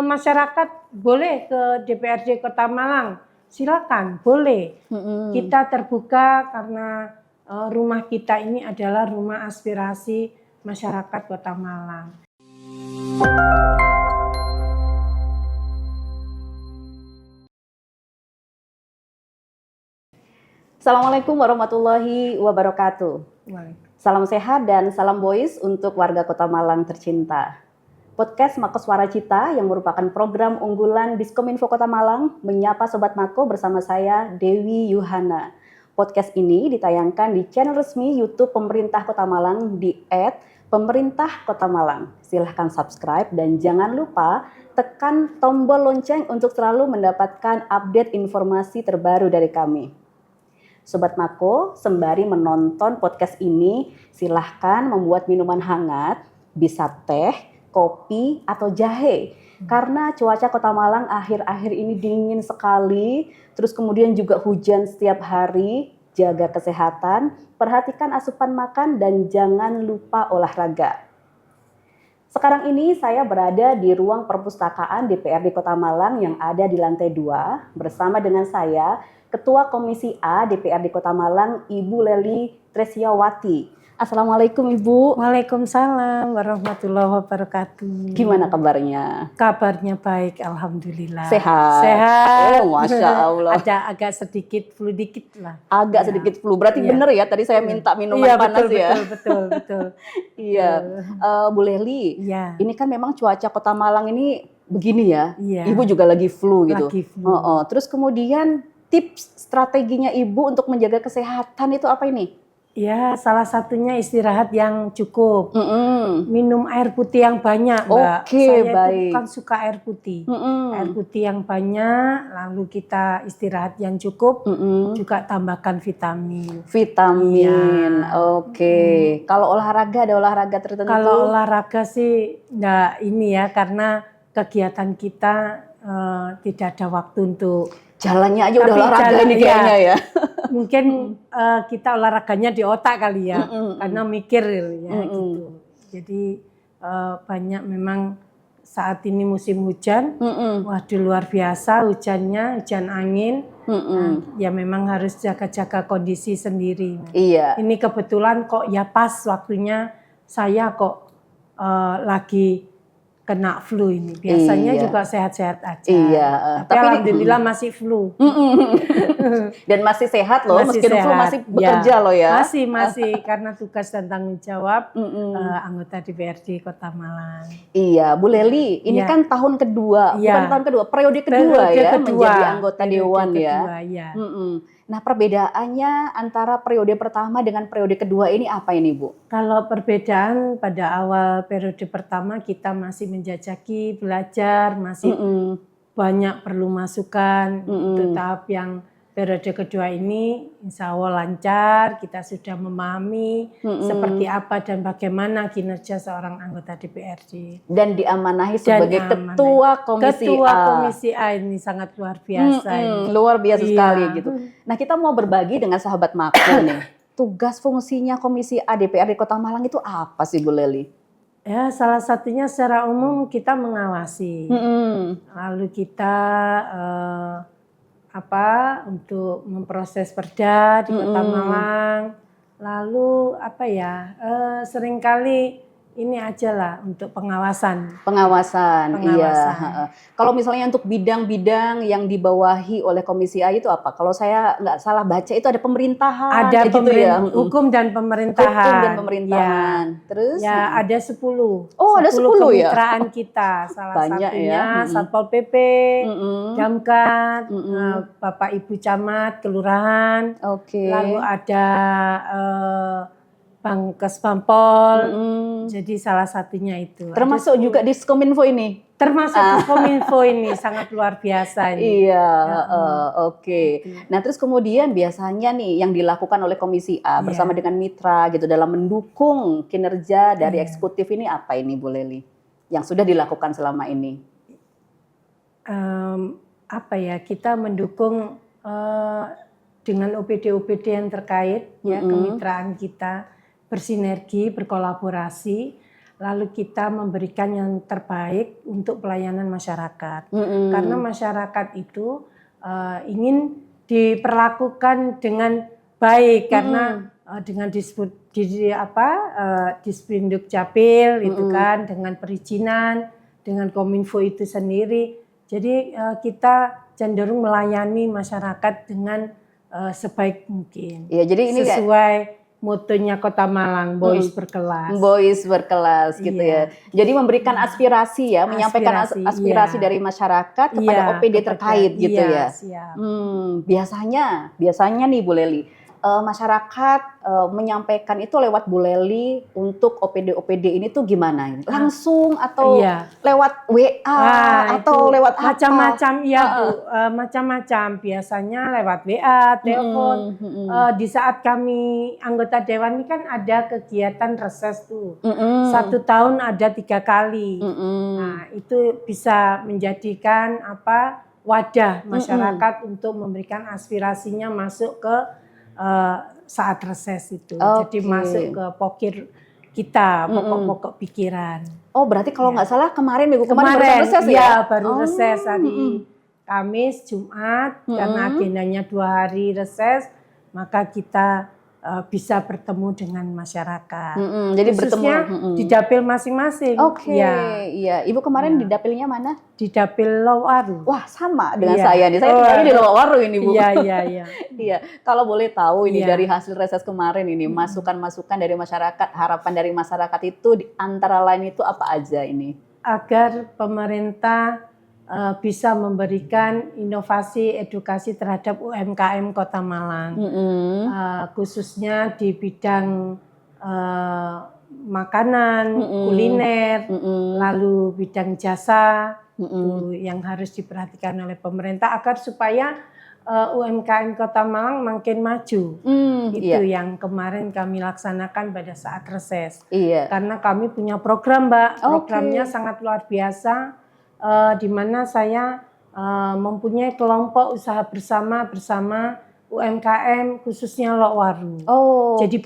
masyarakat boleh ke DPRD Kota Malang, silakan, boleh. Kita terbuka karena rumah kita ini adalah rumah aspirasi masyarakat Kota Malang. Assalamualaikum warahmatullahi wabarakatuh. Salam sehat dan salam boys untuk warga Kota Malang tercinta. Podcast Mako Suara Cita yang merupakan program unggulan Diskominfo Kota Malang menyapa Sobat Mako bersama saya Dewi Yuhana. Podcast ini ditayangkan di channel resmi YouTube Pemerintah Kota Malang di @pemerintah Kota Malang. Silahkan subscribe dan jangan lupa tekan tombol lonceng untuk selalu mendapatkan update informasi terbaru dari kami. Sobat Mako, sembari menonton podcast ini, silahkan membuat minuman hangat, bisa teh, kopi, atau jahe. Karena cuaca Kota Malang akhir-akhir ini dingin sekali, terus kemudian juga hujan setiap hari, jaga kesehatan, perhatikan asupan makan, dan jangan lupa olahraga. Sekarang ini saya berada di ruang perpustakaan DPRD Kota Malang yang ada di lantai 2 bersama dengan saya, Ketua Komisi A DPRD Kota Malang, Ibu Lely Tresiyawati. Assalamualaikum Ibu. Waalaikumsalam warahmatullahi wabarakatuh. Gimana kabarnya? Kabarnya baik, alhamdulillah. Sehat. Sehat. Oh, Masya Allah. Ada agak sedikit flu dikit lah. Agak sedikit flu. Berarti benar ya tadi saya minta minuman panas betul, ya. Betul. Iya. Bu Lely, ini kan memang cuaca Kota Malang ini begini ya. Iya. Ibu juga lagi flu gitu. Lagi flu. Terus kemudian tips strateginya Ibu untuk menjaga kesehatan itu apa ini? Ya, salah satunya istirahat yang cukup. Minum air putih yang banyak, Mbak. Saya itu kan suka air putih. Air putih yang banyak, lalu kita istirahat yang cukup, juga tambahkan vitamin. Vitamin, Kalau olahraga, ada olahraga tertentu? Kalau olahraga sih enggak ini ya, karena kegiatan kita tidak ada waktu untuk jalannya aja udah olahraga ini kayaknya ya. Mungkin kita olahraganya di otak kali ya, karena mikir ya gitu. Jadi banyak memang saat ini musim hujan, waduh luar biasa hujannya, hujan angin. Ya memang harus jaga-jaga kondisi sendiri. Iya. Ini kebetulan kok ya pas waktunya saya kok lagi kena flu ini. Biasanya juga sehat-sehat aja. Iya. Tapi alhamdulillah masih flu. Dan masih sehat loh, meski flu masih bekerja loh ya. Masih karena tugas dan tanggung jawab anggota DPRD Kota Malang. Iya, Bu Lely, ini kan tahun kedua, bukan tahun kedua, periode kedua ya menjadi anggota dewan ya. Nah, perbedaannya antara periode pertama dengan periode kedua ini apa ini, Bu? Kalau perbedaan pada awal periode pertama kita masih menjajaki, belajar, masih banyak perlu masukan. Untuk tahap yang periode kedua ini insya Allah lancar, kita sudah memahami seperti apa dan bagaimana kinerja seorang anggota DPRD. Dan diamanahi sebagai Ketua Komisi A ini sangat luar biasa. Luar biasa sekali gitu. Nah, kita mau berbagi dengan sahabat Mako nih. Tugas fungsinya Komisi A DPRD Kota Malang itu apa sih Bu Lely? Ya, salah satunya secara umum kita mengawasi. Lalu kita untuk memproses perda di Kota Malang, lalu seringkali ini aja lah untuk pengawasan. Iya. Kalau misalnya untuk bidang-bidang yang dibawahi oleh Komisi A itu apa? Kalau saya nggak salah baca itu ada pemerintahan, ada gitu ya. Hukum dan pemerintahan. Ya. Terus? Ya ada 10. Oh, ada 10 ya? Kemitraan kita. Salah banyak satunya Satpol PP, Damkar, Bapak Ibu Camat, Kelurahan. Lalu ada Bangkes Pampol, jadi salah satunya itu. Termasuk juga Diskominfo ini? Termasuk Diskominfo ini, sangat luar biasa ini. Iya, Nah terus kemudian biasanya nih yang dilakukan oleh Komisi A bersama dengan mitra gitu dalam mendukung kinerja dari eksekutif ini apa ini Bu Lely? Yang sudah dilakukan selama ini? Kita mendukung dengan OPD-OPD yang terkait, kemitraan kita bersinergi, berkolaborasi. lalu kita memberikan yang terbaik untuk pelayanan masyarakat. Karena masyarakat itu ingin diperlakukan dengan baik karena dengan Dispenduk Capil itu kan, dengan perizinan, dengan Kominfo itu sendiri. Jadi kita cenderung melayani masyarakat dengan sebaik mungkin. Ya, jadi ini sesuai motonya Kota Malang, Boys Berkelas. Boys Berkelas gitu ya. Jadi memberikan aspirasi ya, menyampaikan aspirasi dari masyarakat kepada OPD terkait gitu ya. Siap. Biasanya nih Bu Lely, masyarakat menyampaikan itu lewat Bu Lely untuk OPD ini tuh gimana? Langsung atau lewat WA atau lewat apa? Macam-macam ya Bu, macam-macam. Biasanya lewat WA, telepon. Di saat kami anggota dewan ini kan ada kegiatan reses tuh. 1 tahun ada 3 kali. Nah itu bisa menjadikan wadah masyarakat untuk memberikan aspirasinya masuk ke saat reses itu. Jadi masuk ke pokir kita, pokok-pokok pikiran. Oh berarti kalau nggak salah kemarin baru reses ya? Baru reses hari Kamis, Jumat, karena agendanya 2 hari reses, maka kita bisa bertemu dengan masyarakat. Jadi khususnya di dapil masing-masing. Iya. Ibu kemarin di dapilnya mana? Di dapil Lowaru. Wah sama dengan saya nih. Saya tinggalnya di Lowaru ini Bu. Iya. Iya. Kalau boleh tahu ini dari hasil reses kemarin ini, masukan-masukan dari masyarakat, harapan dari masyarakat itu antara lain itu apa aja ini? Agar pemerintah bisa memberikan inovasi edukasi terhadap UMKM Kota Malang, khususnya di bidang makanan, kuliner, lalu bidang jasa, itu yang harus diperhatikan oleh pemerintah agar supaya UMKM Kota Malang makin maju. Itu yang kemarin kami laksanakan pada saat reses. Karena kami punya program, Mbak. Programnya sangat luar biasa. Di mana saya mempunyai kelompok usaha bersama UMKM khususnya Lowaru. Jadi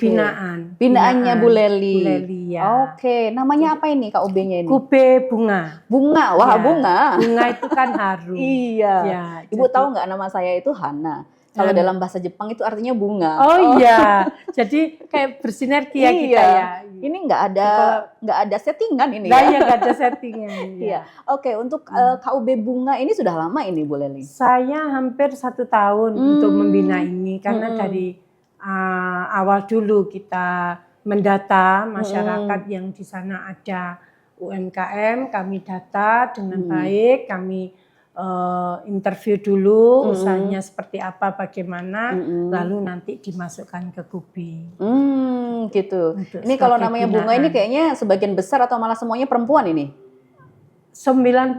binaannya Bu Lely. Ya. Namanya apa ini KUB-nya ini? Kube Bunga. Wah bunga. Bunga itu kan harum. Iya. Ibu tahu nggak nama saya itu Hana? Kalau dalam bahasa Jepang itu artinya bunga. Iya. Jadi kayak bersinergi ya kita ya. Ini nggak ada settingan ini ya. Nggak ada settingan. Iya. Oke, untuk KUB Bunga ini sudah lama ini Bu Lely? Saya hampir 1 tahun untuk membina ini karena dari awal dulu kita mendata masyarakat yang di sana ada UMKM, kami data dengan baik, kami interview dulu usahanya seperti apa, bagaimana, lalu nanti dimasukkan ke KUBI. Gitu. Ini kalau namanya Bunga ini kayaknya sebagian besar atau malah semuanya perempuan ini? 90%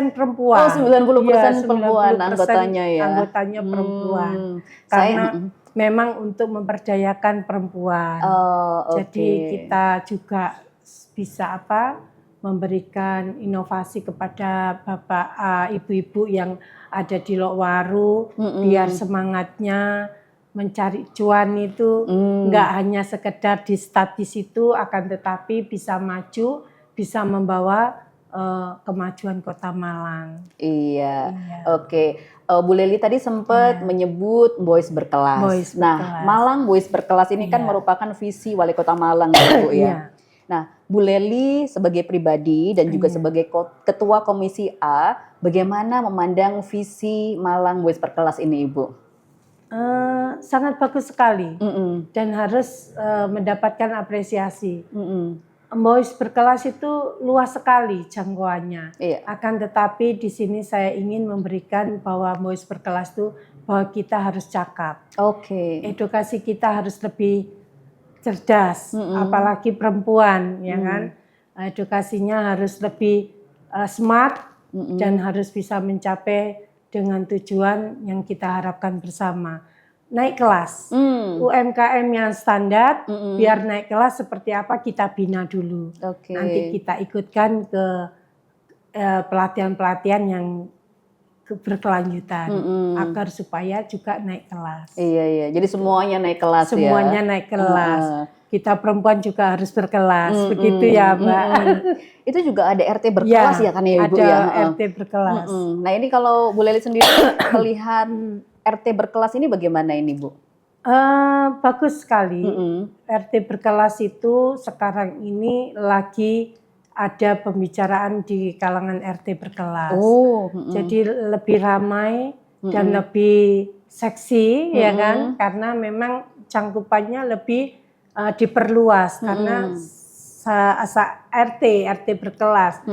perempuan. 90% perempuan anggotanya ya. Anggotanya perempuan. Karena memang untuk memperdayakan perempuan. Jadi kita juga bisa memberikan inovasi kepada bapak ibu-ibu yang ada di Lowaru biar semangatnya mencari cuan itu nggak hanya sekedar di statis itu, akan tetapi bisa maju, bisa membawa kemajuan Kota Malang. Iya. Oke. Bu Lely tadi sempat menyebut Boys Berkelas. Malang Boys Berkelas ini kan merupakan visi Wali Kota Malang Bu ya. Nah, Bu Lely sebagai pribadi dan juga sebagai Ketua Komisi A, bagaimana memandang visi Malang Boys Berkelas ini, Ibu? Sangat bagus sekali dan harus mendapatkan apresiasi. Boys Berkelas itu luas sekali jangkauannya. Akan tetapi di sini saya ingin memberikan bahwa Boys Berkelas itu bahwa kita harus cakap. Edukasi kita harus lebih cerdas, apalagi perempuan, ya kan? Edukasinya harus lebih smart dan harus bisa mencapai dengan tujuan yang kita harapkan bersama. Naik kelas, UMKM yang standar, biar naik kelas seperti apa kita bina dulu. Nanti kita ikutkan ke pelatihan-pelatihan yang berkelanjutan agar supaya juga naik kelas. Iya. Jadi semuanya naik kelas Semuanya naik kelas. kita perempuan juga harus berkelas, begitu ya Mbak. Itu juga ada RT berkelas ya kan ya Ibu ada ya? RT berkelas. Nah ini kalau Bu Leli sendiri melihat RT berkelas ini bagaimana ini Bu? Bagus sekali. RT berkelas itu sekarang ini lagi ada pembicaraan di kalangan RT berkelas. Jadi lebih ramai dan lebih seksi ya kan, karena memang cangkupannya lebih diperluas karena RT berkelas,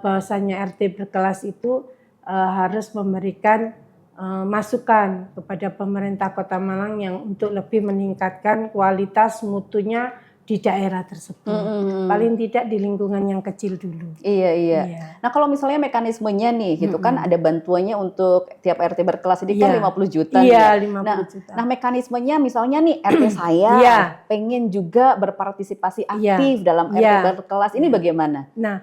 bahwasanya RT berkelas itu harus memberikan masukan kepada pemerintah Kota Malang yang untuk lebih meningkatkan kualitas mutunya di daerah tersebut. Paling tidak di lingkungan yang kecil dulu. Iya. Nah kalau misalnya mekanismenya nih gitu kan ada bantuannya untuk tiap RT berkelas ini kan 50 juta. Iya, 50 juta. Nah mekanismenya misalnya nih RT saya pengen juga berpartisipasi aktif dalam RT berkelas ini bagaimana? Nah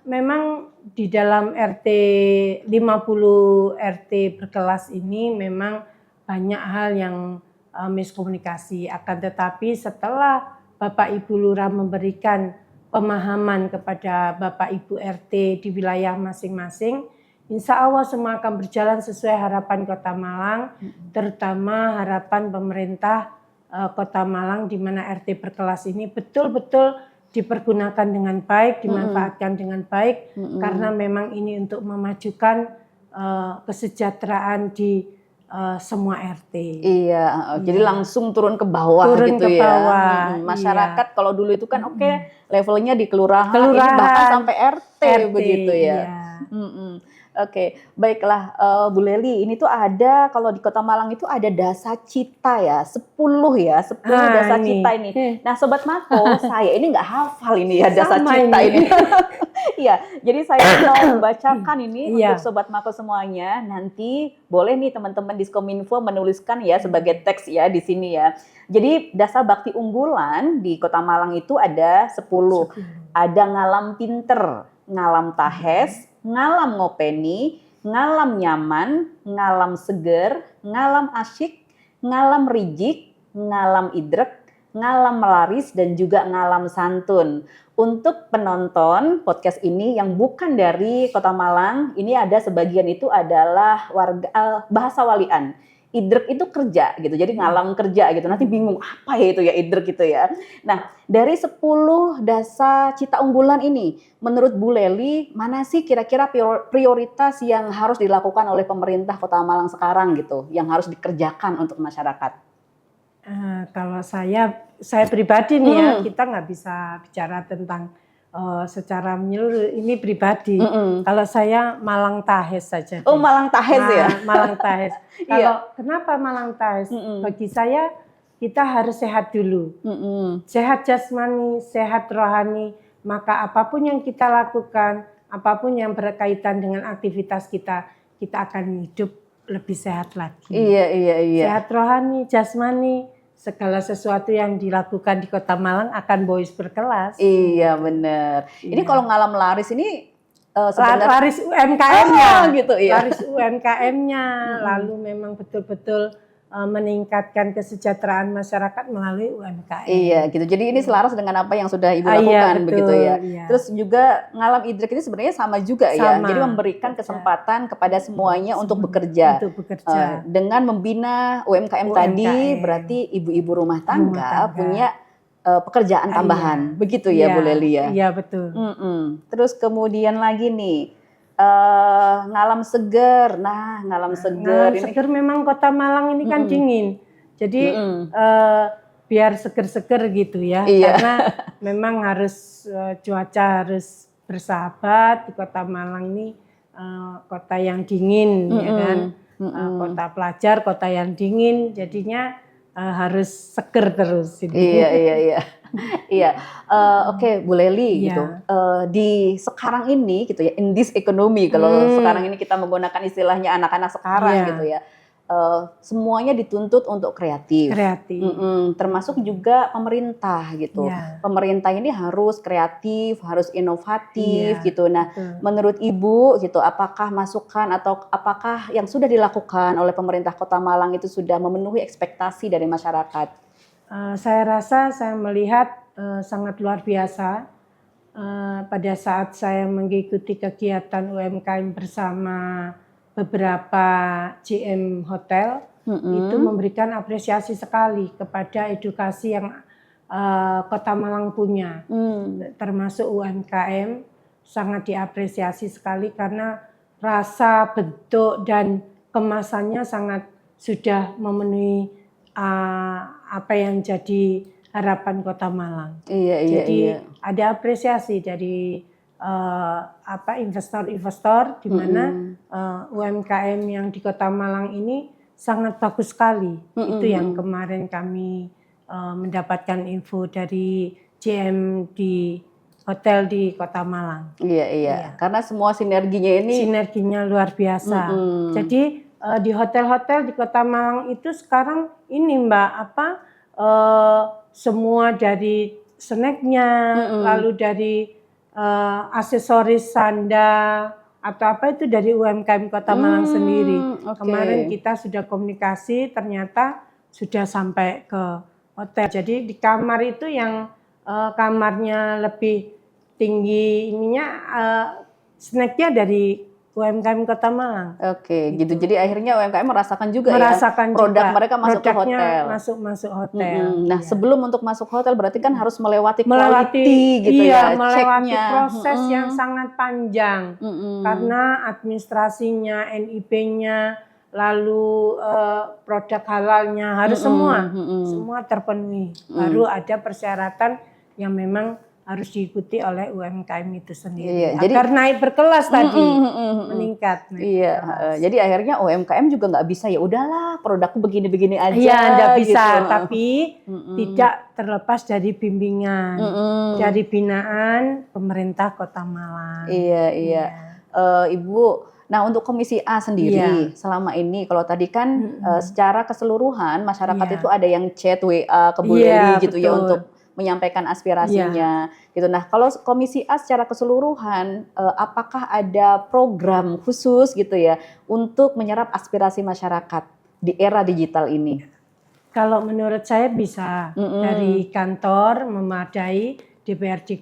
memang di dalam RT 50 RT berkelas ini memang banyak hal yang miskomunikasi, akan tetapi setelah Bapak Ibu Lurah memberikan pemahaman kepada Bapak Ibu RT di wilayah masing-masing, insya Allah semua akan berjalan sesuai harapan Kota Malang, terutama harapan pemerintah Kota Malang di mana RT berkelas ini betul-betul dipergunakan dengan baik, dimanfaatkan dengan baik, karena memang ini untuk memajukan kesejahteraan di semua RT. Iya, jadi langsung turun ke bawah gitu ya. Masyarakat kalau dulu itu kan levelnya di kelurahan, ini bahkan sampai RT begitu ya. Oke, baiklah Bu Leli, ini tuh ada kalau di Kota Malang itu ada dasa cita ya, 10 dasa cita ini. Nah Sobat Mako, saya ini nggak hafal ini ya dasa cita ini. Iya, jadi saya mau membacakan ini untuk Sobat Mako semuanya. Nanti boleh nih teman-teman Diskominfo menuliskan ya sebagai teks ya di sini ya. Jadi dasa bakti unggulan di Kota Malang itu ada 10. Ada ngalam pinter, ngalam tahes, ngalam ngopeni, ngalam nyaman, ngalam seger, ngalam asyik, ngalam rijik, ngalam idrek, ngalam melaris, dan juga ngalam santun. Untuk penonton podcast ini yang bukan dari Kota Malang, ini ada sebagian itu adalah warga bahasa walian. Idrek itu kerja gitu, jadi ngalam kerja gitu. Nanti bingung apa ya itu ya idrek gitu ya. Nah dari 10 dasa cita unggulan ini, menurut Bu Leli mana sih kira-kira prioritas yang harus dilakukan oleh pemerintah Kota Malang sekarang gitu, yang harus dikerjakan untuk masyarakat? Kalau saya pribadi nih ya, kita nggak bisa bicara tentang secara menyeluruh, ini pribadi. Kalau saya Malang Tahes saja. Oh Malang Tahes ya? Malang Tahes. Kalau kenapa Malang Tahes? Bagi saya kita harus sehat dulu. Sehat jasmani, sehat rohani. Maka apapun yang kita lakukan, apapun yang berkaitan dengan aktivitas kita akan hidup lebih sehat lagi. Iya. Sehat rohani, jasmani. Segala sesuatu yang dilakukan di Kota Malang akan boys berkelas. Iya benar. Ini kalau ngalam laris ini sebenarnya laris UMKM-nya, gitu ya. Laris UMKM-nya, lalu memang betul-betul meningkatkan kesejahteraan masyarakat melalui UMKM. Iya gitu. Jadi ini selaras dengan apa yang sudah Ibu lakukan begitu ya. Terus juga ngalam idrek ini sebenarnya sama juga ya. Jadi memberikan kesempatan kepada semuanya untuk bekerja. Dengan membina UMKM tadi berarti ibu-ibu rumah tangga punya pekerjaan tambahan. Begitu ya Bu Leli ya. Iya betul. Terus kemudian lagi nih ngalam seger. Nah, ngalam seger ini seger memang Kota Malang ini kan dingin. Jadi biar seger-seger gitu ya. Karena memang harus cuaca harus bersahabat di Kota Malang ini, kota yang dingin ya kan. Kota pelajar, kota yang dingin, jadinya harus seger terus. Iya. Oke, Bu Leli gitu. Di sekarang ini gitu ya, in this economy kalau sekarang ini kita menggunakan istilahnya anak-anak sekarang gitu ya. Semuanya dituntut untuk kreatif. Termasuk juga pemerintah gitu. Pemerintah ini harus kreatif, harus inovatif gitu. Nah, menurut Ibu gitu, apakah masukan atau apakah yang sudah dilakukan oleh pemerintah Kota Malang itu sudah memenuhi ekspektasi dari masyarakat? Saya rasa saya melihat sangat luar biasa pada saat saya mengikuti kegiatan UMKM bersama beberapa GM hotel, itu memberikan apresiasi sekali kepada edukasi yang Kota Malang punya, termasuk UMKM sangat diapresiasi sekali karena rasa, bentuk dan kemasannya sangat sudah memenuhi apa yang jadi harapan Kota Malang. Jadi ada apresiasi dari investor-investor di mana UMKM yang di Kota Malang ini sangat bagus sekali. Itu yang kemarin kami mendapatkan info dari GM di hotel di Kota Malang. Iya. Karena semua sinerginya luar biasa. Jadi di hotel-hotel di Kota Malang itu sekarang ini Mbak semua dari snacknya, lalu dari aksesoris sandal atau apa itu dari UMKM Kota Malang sendiri. Kemarin kita sudah komunikasi, ternyata sudah sampai ke hotel. Jadi di kamar itu yang kamarnya lebih tinggi ininya snacknya dari UMKM Kota Malang. Gitu. Jadi akhirnya UMKM merasakan juga produk mereka masuk ke hotel. Masuk hotel. Nah, sebelum untuk masuk hotel berarti kan harus melewati quality gitu ya, melewati ceknya. Proses yang sangat panjang. Karena administrasinya, NIP-nya, lalu produk halalnya harus semua terpenuhi. Baru ada persyaratan yang memang harus diikuti oleh UMKM itu sendiri. Agar naik berkelas tadi, meningkat. Jadi akhirnya UMKM juga nggak bisa ya udahlah produkku begini-begini aja. Iya, nggak bisa. Gitu. Tapi tidak terlepas dari bimbingan, dari binaan pemerintah Kota Malang. Iya. Ibu, nah untuk Komisi A sendiri selama ini kalau tadi kan secara keseluruhan masyarakat itu ada yang chat WA ke Bu Leli gitu ya untuk menyampaikan aspirasinya gitu. Nah, kalau Komisi A secara keseluruhan apakah ada program khusus gitu ya untuk menyerap aspirasi masyarakat di era digital ini? Kalau menurut saya bisa dari kantor memadai, DPRD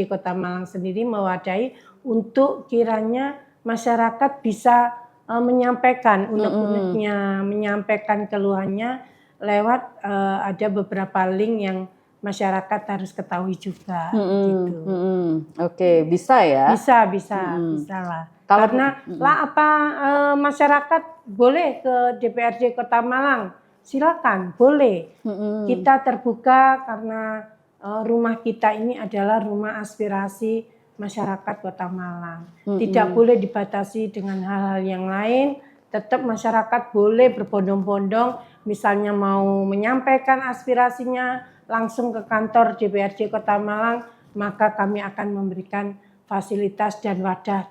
Kota Malang sendiri mewadai untuk kiranya masyarakat bisa menyampaikan unek-uneknya, menyampaikan keluhannya lewat ada beberapa link yang masyarakat harus ketahui juga. Gitu. Bisa ya? Bisa lah. Karena masyarakat boleh ke DPRD Kota Malang, silakan boleh. Kita terbuka karena rumah kita ini adalah rumah aspirasi masyarakat Kota Malang. Tidak boleh dibatasi dengan hal-hal yang lain. Tetap masyarakat boleh berbondong-bondong, misalnya mau menyampaikan aspirasinya langsung ke kantor DPRD Kota Malang, maka kami akan memberikan fasilitas dan wadah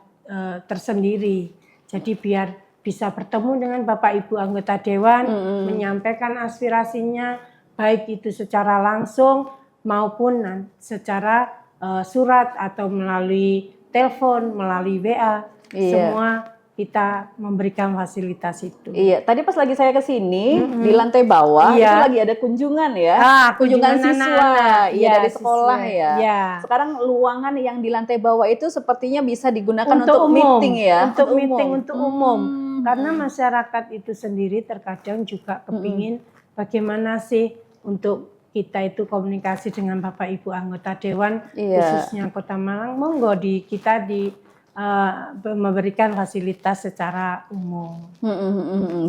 tersendiri. Jadi biar bisa bertemu dengan Bapak Ibu anggota Dewan, menyampaikan aspirasinya, baik itu secara langsung maupun secara surat atau melalui telepon, melalui WA, semua kita memberikan fasilitas itu. Tadi pas lagi saya ke sini di lantai bawah itu lagi ada kunjungan ya. Kunjungan siswa dari sekolah ya. Sekarang luangan yang di lantai bawah itu sepertinya bisa digunakan untuk meeting ya. Untuk meeting untuk umum. Karena masyarakat itu sendiri terkadang juga kepingin bagaimana sih untuk kita itu komunikasi dengan Bapak Ibu anggota Dewan khususnya Kota Malang, monggo kita memberikan fasilitas secara umum.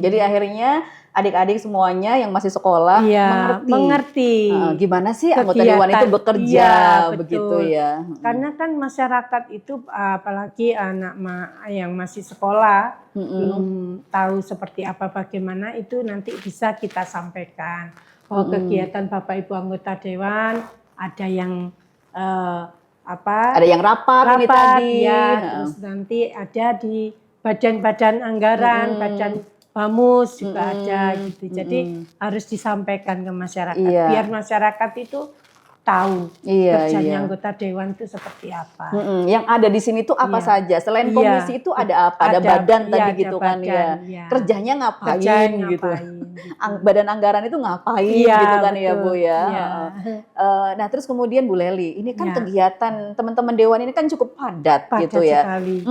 Jadi akhirnya adik-adik semuanya yang masih sekolah mengerti. Gimana sih anggota Dewan itu bekerja begitu ya. Karena kan masyarakat itu apalagi anak yang masih sekolah belum tahu seperti apa bagaimana itu nanti bisa kita sampaikan. Kegiatan Bapak Ibu anggota Dewan ada yang ada yang rapat ini tadi terus nanti ada di badan-badan anggaran, badan bamus juga ada gitu. Jadi harus disampaikan ke masyarakat biar masyarakat itu tahu kerjanya anggota dewan itu seperti apa. Yang ada di sini tuh apa saja? Selain komisi itu ada apa? Ada badan tadi gitu kan ya. Kerjanya ngapain gitu. Badan anggaran itu ngapain gitu kan ya Bu ya. Nah terus kemudian Bu Lely, ini kan kegiatan teman-teman dewan ini kan cukup padat gitu ya. Sekali.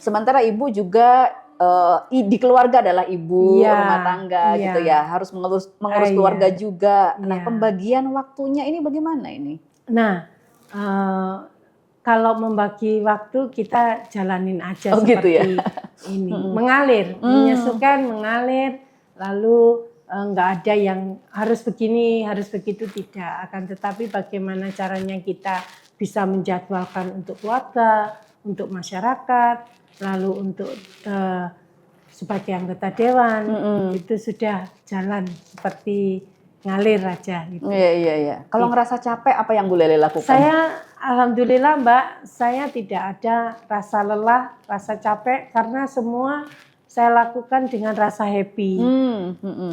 Sementara Ibu juga di keluarga adalah ibu rumah tangga gitu ya, harus mengurus keluarga juga. Nah, pembagian waktunya ini bagaimana ini? Nah, kalau membagi waktu kita jalanin aja seperti gitu ya? ini, mengalir, menyesuaikan, mengalir, lalu nggak ada yang harus begini, harus begitu, tidak. Akan tetapi bagaimana caranya kita bisa menjadwalkan untuk keluarga, untuk masyarakat, lalu untuk sebagai anggota dewan itu sudah jalan seperti ngalir aja gitu. Iya. Kalau ngerasa capek apa yang Bu Lely lakukan? Saya alhamdulillah Mbak, saya tidak ada rasa lelah, rasa capek karena semua saya lakukan dengan rasa happy.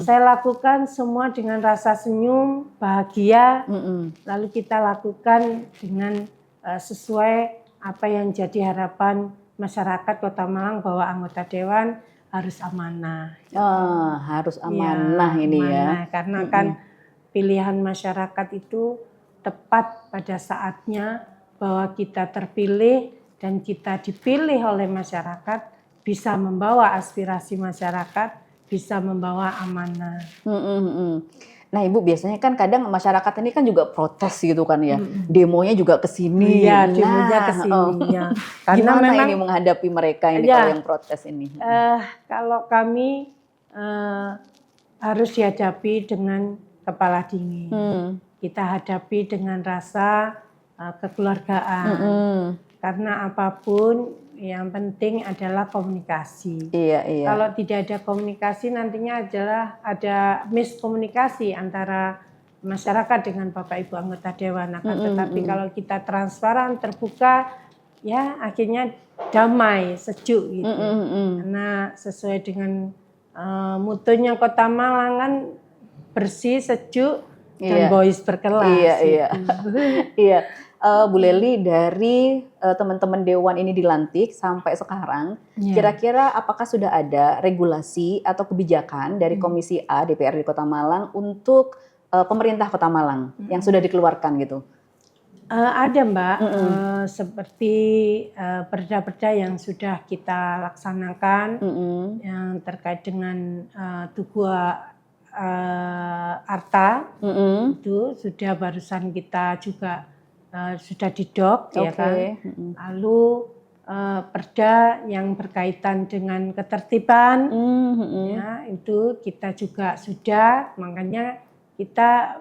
Saya lakukan semua dengan rasa senyum, bahagia. Lalu kita lakukan dengan sesuai apa yang jadi harapan masyarakat Kota Malang bahwa anggota dewan harus amanah. Harus amanah ini ya. Karena kan pilihan masyarakat itu tepat pada saatnya bahwa kita terpilih dan kita dipilih oleh masyarakat bisa membawa aspirasi masyarakat, bisa membawa amanah. Nah Ibu biasanya kan kadang masyarakat ini kan juga protes gitu kan ya, demonya juga kesini. Iya, demonya kesini. Karena gimana memang ini menghadapi mereka ini kalau yang protes ini? Kalau kami harus dihadapi dengan kepala dingin. Kita hadapi dengan rasa kekeluargaan. Karena apapun yang penting adalah komunikasi. Iya. Kalau tidak ada komunikasi nantinya adalah ada miskomunikasi antara masyarakat dengan Bapak Ibu anggota dewan. Tetapi kalau kita transparan, terbuka, ya akhirnya damai, sejuk gitu. Karena sesuai dengan mutunya Kota Malang kan bersih, sejuk, dan boys berkelas. Iya. Bu Lely, dari teman-teman dewan ini dilantik sampai sekarang, kira-kira apakah sudah ada regulasi atau kebijakan dari Komisi A DPRD Kota Malang untuk pemerintah Kota Malang yang sudah dikeluarkan gitu? Ada Mbak, seperti perda-perda yang sudah kita laksanakan yang terkait dengan Tugu Arta, itu sudah barusan kita juga sudah didok, ya kan. Lalu perda yang berkaitan dengan ketertiban, ya, itu kita juga sudah, makanya kita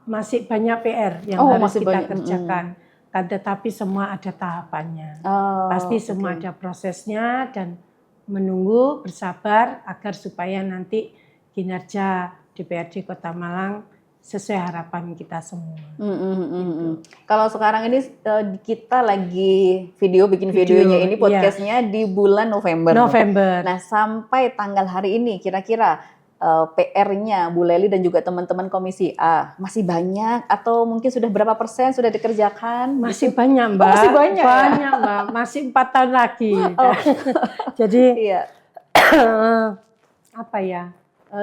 masih banyak PR yang harus kita kerjakan. Kan tetapi semua ada tahapannya. Pasti semua ada prosesnya dan menunggu bersabar agar supaya nanti kinerja DPRD Kota Malang sesuai harapan kita semua. Kalau sekarang ini kita lagi bikin videonya ini podcastnya di bulan November. Nah sampai tanggal hari ini kira-kira PR-nya Bu Lely dan juga teman-teman Komisi A masih banyak atau mungkin sudah berapa persen sudah dikerjakan? Masih banyak Mbak. Masih banyak Mbak. Masih 4 tahun lagi. Jadi apa ya?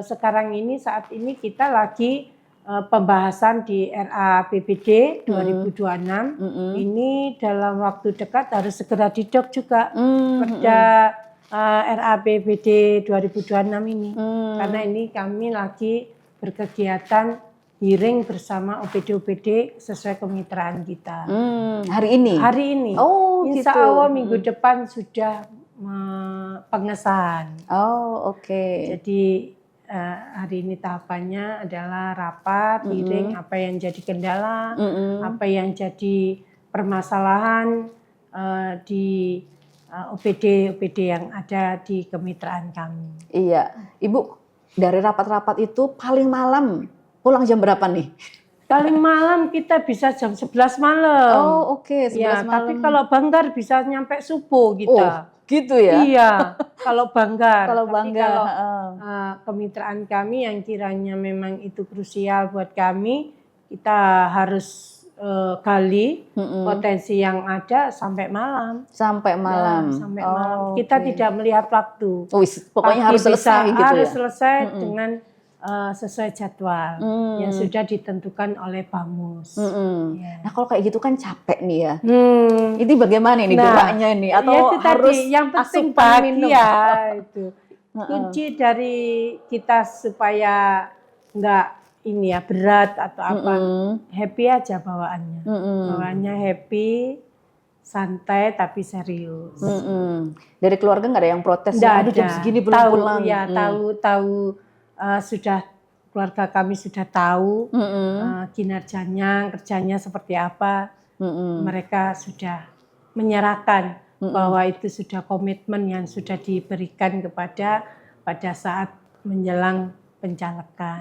Sekarang ini saat ini kita lagi pembahasan di RAPBD 2026. Ini dalam waktu dekat harus segera didok juga perda RAPBD 2026 ini. Karena ini kami lagi berkegiatan hearing bersama OPD-OPD sesuai kemitraan kita. Hari ini? Hari ini. Insya Allah minggu depan sudah pengesahan. Jadi hari ini tahapannya adalah rapat, hearing, apa yang jadi kendala, apa yang jadi permasalahan di OPD yang ada di kemitraan kami. Iya, Ibu dari rapat-rapat itu paling malam pulang jam berapa nih? Paling malam kita bisa jam 11 malam. 11 malam. Tapi kalau Banggar bisa nyampe subuh kita. Gitu ya? Iya, kalau Banggar. Kalau Banggar. Kemitraan kami yang kiranya memang itu krusial buat kami, kita harus gali potensi yang ada sampai malam. Sampai malam. Ya, sampai malam. Kita tidak melihat waktu. Pokoknya harus selesai gitu harus ya. selesai dengan sesuai jadwal yang sudah ditentukan oleh Bamus. Ya. Nah kalau kayak gitu kan capek nih ya. Ini bagaimana nih geraknya nih? Atau ya itu harus tadi, yang penting bahagia itu. Kunci dari kita supaya nggak ini ya berat atau apa, happy aja bawaannya. Bawaannya happy, santai tapi serius. Dari keluarga nggak ada yang protes? Nggak ada. Jam segini belum pulang. Ya tahu sudah keluarga kami sudah tahu kinerjanya, kerjanya seperti apa. Mereka sudah menyerahkan bahwa itu sudah komitmen yang sudah diberikan pada saat menjelang pencalekan.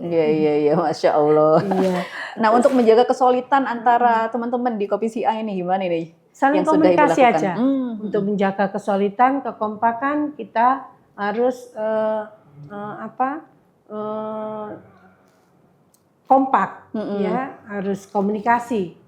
Iya, Masya Allah. Iya. Nah untuk menjaga kesolidan antara teman-teman di Komisi A ini gimana nih? Saling komunikasi aja. Untuk menjaga kesolidan, kekompakan kita harus kompak, ya harus komunikasi.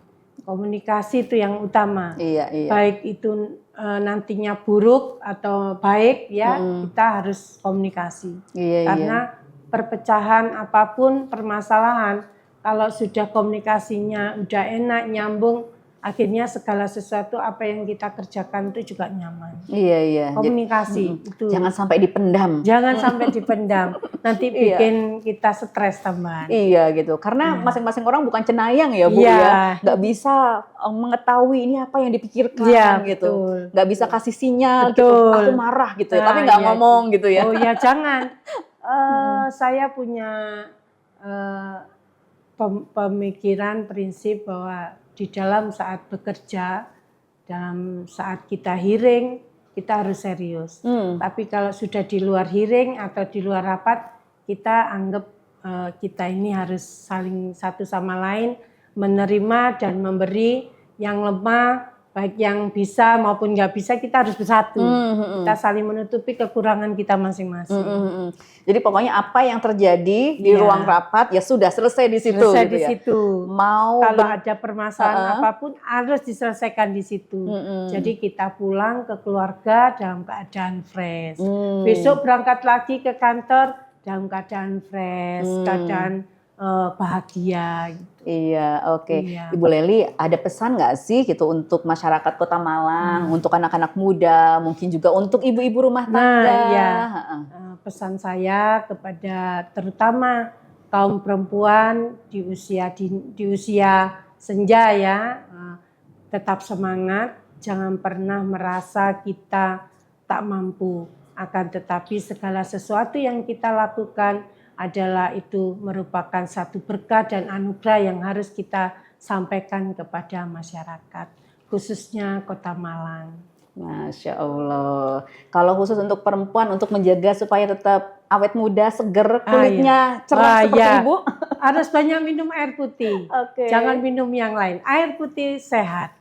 Komunikasi itu yang utama. Iya. Baik itu nantinya buruk atau baik ya kita harus komunikasi. Karena perpecahan apapun permasalahan kalau sudah komunikasinya udah enak nyambung akhirnya segala sesuatu apa yang kita kerjakan itu juga nyaman. Iya. Komunikasi itu. Jangan sampai dipendam. Jangan sampai dipendam. Nanti bikin kita stres tambahan. Iya gitu. Karena masing-masing orang bukan cenayang ya Bu ya. Nggak bisa mengetahui ini apa yang dipikirkan gitu. Nggak bisa kasih sinyal gitu. Aku marah gitu ya. Tapi nggak ngomong gitu ya. Oh ya jangan. Saya punya pemikiran prinsip bahwa di dalam saat bekerja, dalam saat kita hearing, kita harus serius. Tapi kalau sudah di luar hearing atau di luar rapat, kita anggap kita ini harus saling satu sama lain menerima dan memberi yang lemah, baik yang bisa maupun nggak bisa kita harus bersatu. Kita saling menutupi kekurangan kita masing-masing. Jadi pokoknya apa yang terjadi di ruang rapat ya sudah selesai di situ. Selesai gitu di situ. Kalau ada permasalahan apapun harus diselesaikan di situ. Jadi kita pulang ke keluarga dalam keadaan fresh. Besok berangkat lagi ke kantor dalam keadaan fresh, keadaan bahagia. Gitu. Iya, oke. Ibu Leli, ada pesan nggak sih gitu untuk masyarakat Kota Malang, untuk anak-anak muda, mungkin juga untuk ibu-ibu rumah tangga? Pesan saya kepada terutama kaum perempuan di usia senja ya, tetap semangat, jangan pernah merasa kita tak mampu. Akan tetapi segala sesuatu yang kita lakukan adalah itu merupakan satu berkah dan anugerah yang harus kita sampaikan kepada masyarakat, khususnya Kota Malang. Masya Allah. Kalau khusus untuk perempuan, untuk menjaga supaya tetap awet muda, seger, kulitnya cerah seperti Ibu, harus banyak minum air putih. Jangan minum yang lain. Air putih sehat,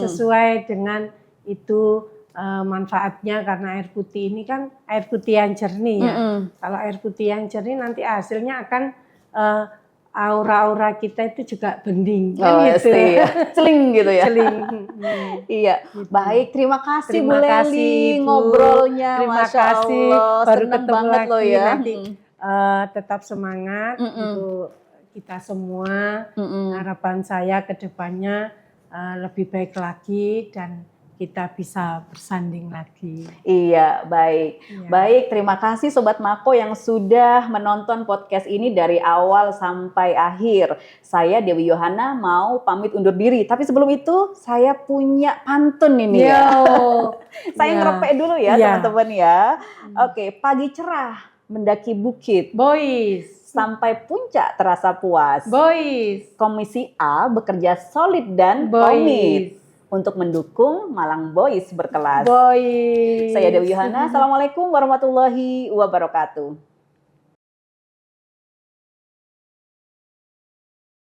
sesuai dengan itu. Manfaatnya karena air putih ini kan air putih yang jernih ya. Kalau air putih yang jernih nanti hasilnya akan aura-aura kita itu juga bening gitu. Iya. Celing gitu ya. Celing. Iya. Gitu. Baik, terima kasih Bu Leli ngobrolnya. Terima Masya kasih. Allah. Baru senang ketemu banget lagi loh ya. Nanti tetap semangat untuk kita semua. Harapan saya ke depannya lebih baik lagi dan kita bisa bersanding lagi. Iya, baik. Baik, terima kasih Sobat Mako yang sudah menonton podcast ini dari awal sampai akhir. Saya Dewi Yohana mau pamit undur diri. Tapi sebelum itu, saya punya pantun ini ya. Saya ngerepek dulu ya teman-teman ya. Oke, pagi cerah mendaki bukit. Boys. Sampai puncak terasa puas. Boys. Komisi A bekerja solid dan komit untuk mendukung Malang Boys berkelas. Boys. Saya Dewi Yohana. Assalamualaikum warahmatullahi wabarakatuh.